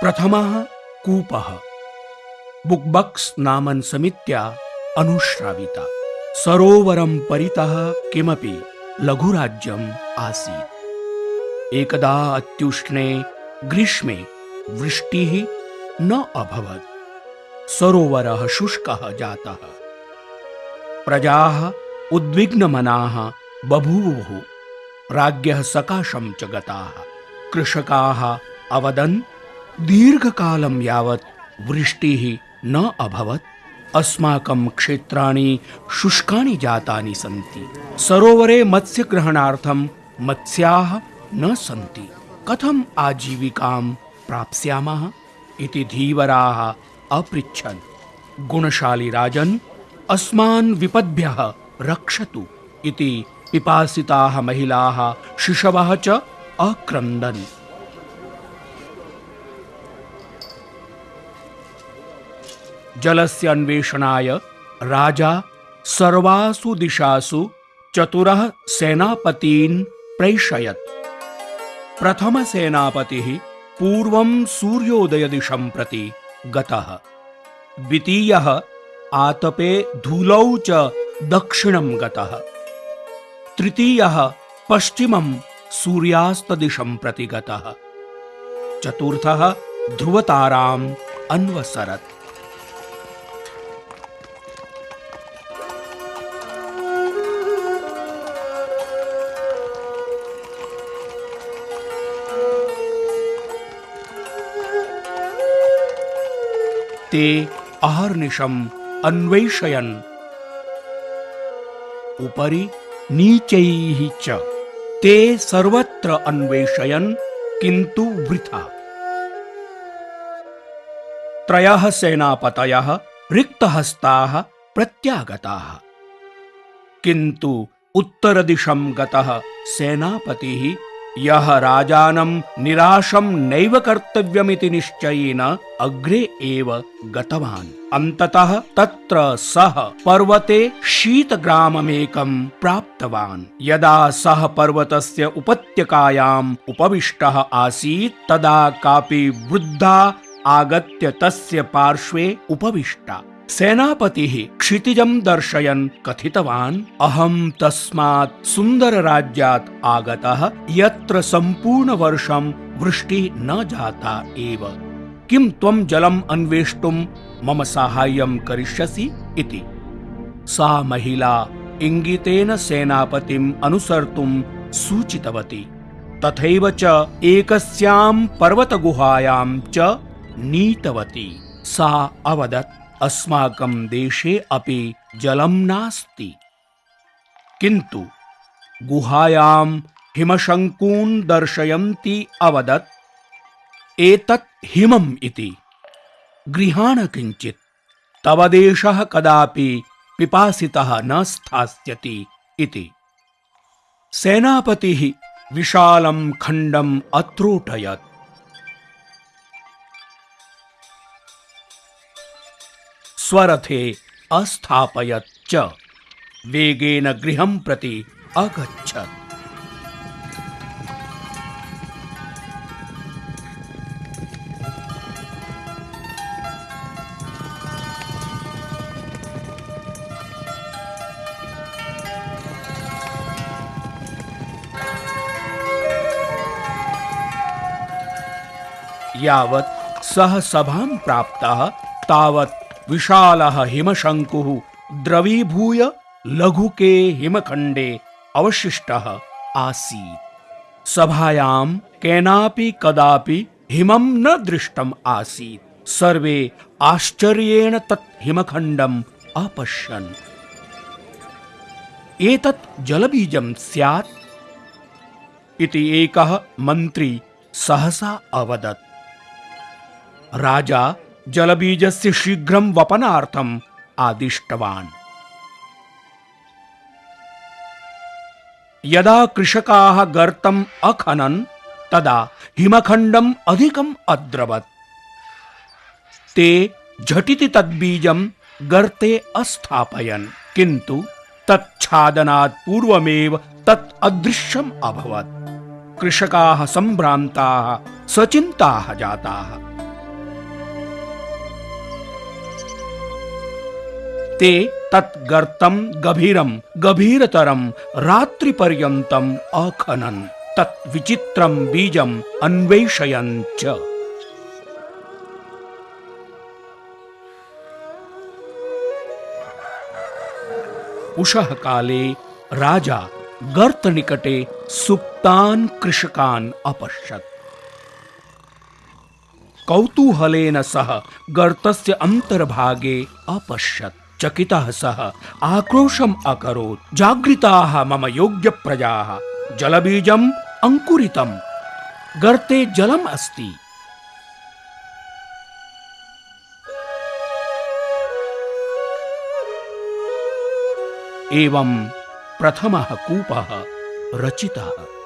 प्रथमः कूपः बुक्बक्स् नामन् समित्या अनुश्राविता। सरोवरं परितः किमपि लघुराज्यम् आसीत्। एकदा अत्युष्णे ग्रीष्मे वृष्टिः न अभवत्। सरोवरः शुष्कः जातः। प्रजाः उद्विग्नमनाः बभूवुः। राज्ञः सकाशं च गताः। कृषकाः अवदन्, दीर्घकालं यावत् वृष्टिः न अभवत्। अस्माकं क्षेत्राणि शुष्कानि जातानि सन्ति। सरोवरे मत्स्यग्रहणार्थं मत्स्याः न सन्ति। कथम् आजीविकां प्राप्स्यामः इति धीवराः अपृच्छन्। गुणशाली राजन्, अस्मान् विपद्भ्यः रक्षतु इति पिपासिताः महिलाः शिशवः च अक्रन्दन्। जलस्य अन्वेषणाय राजा सर्वासु दिशासु चतुरः सेनापतीन् प्रैषयत्। प्रथमसेनापतिः पूर्वं सूर्योदयदिशं प्रति गतः। द्वितीयः आतपे धूलौ च दक्षिणं गतः। तृतीयः पश्चिमं सूर्यास्तदिशं प्रति गतः। चतुर्थः ध्रुवताराम् अन्वसरत्। ते अहर्निशम् अन्वेषयन् उपरि नीचैः च। ते सर्वत्र अन्वेषयन् किन्तु वृथा। त्रयः सेनापतयः रिक्तहस्ताः प्रत्यागताः। किन्तु उत्तरदिशं गतः सेनापतिः, यः राजानं निराशं नैव कर्तव्यमिति निश्चयेन अग्रे एव गतवान्। अन्ततः तत्र सः पर्वते शीतग्राममेकं प्राप्तवान्। यदा सः पर्वतस्य उपत्यकायाम् उपविष्टः आसीत्, तदा कापि वृद्धा आगत्य तस्य पार्श्वे उपविष्टा। सेनापतिः क्षितिजं दर्शयन् कथितवान्, अहं तस्मात् सुन्दरराज्यात् आगतः यत्र सम्पूर्णवर्षं वृष्टिः न जाता एव। किं त्वं जलम् अन्वेष्टुं मम साहाय्यं करिष्यसि इति। सा महिला इङ्गितेन सेनापतिम् अनुसर्तुं सूचितवती। तथैव च एकस्यां पर्वतगुहायां च नीतवती। सा अवदत्, अस्माकं देशे अपि जलं नास्ति। किन्तु गुहायां हिमशङ्कून् दर्शयन्ती अवदत्, एतत् हिमम् इति। गृहाण किञ्चित्, तव देशः कदापि पिपासितः न स्थास्यति इति। सेनापतिः विशालं खण्डम् अत्रोटयत्। स्वरथे अस्थापयत् च वेगेन गृहं प्रति अगच्छत्। यावत् सः सभां प्राप्तः, तावत् विशालः हिमशङ्कुः द्रवीभूय लघुके हिमखण्डे अवशिष्टः आसीत्। सभायां केनापि कदापि हिमं न दृष्टम् आसीत्। सर्वे आश्चर्येण तत् हिमखण्डम् अपश्यन्। एतत् जलबीजं स्यात् इति एकः मन्त्री सहसा अवदत्। राजा जलबीजस्य शीघ्रं वपनार्थम् आदिष्टवान्। यदा कृषकाः गर्तम् अखनन्, तदा हिमखण्डम् अधिकम् अद्रवत्। ते झटिति तद्बीजं गर्ते अस्थापयन्, किन्तु तच्छादनात् पूर्वमेव तत् अदृश्यम् अभवत्। कृषकाः सम्भ्रान्ताः सचिन्ताः जाताः। ते तत् गर्तं गभीरं गभीरतरं रात्रिपर्यन्तम् अखनन् तत् विचित्रं बीजम् अन्वेषयन् च। उषः काले राजा गर्तनिकटे सुप्तान् कृषकान् अपश्यत्। कौतूहलेन सः गर्तस्य अन्तर्भागे अपश्यत्। चकितः सः आक्रोशम् अकरोत्, जागृताः मम योग्यप्रजाः, जलबीजम् अंकुरितम्, गर्ते जलम् अस्ति। एवं प्रथमः कूपः रचितः।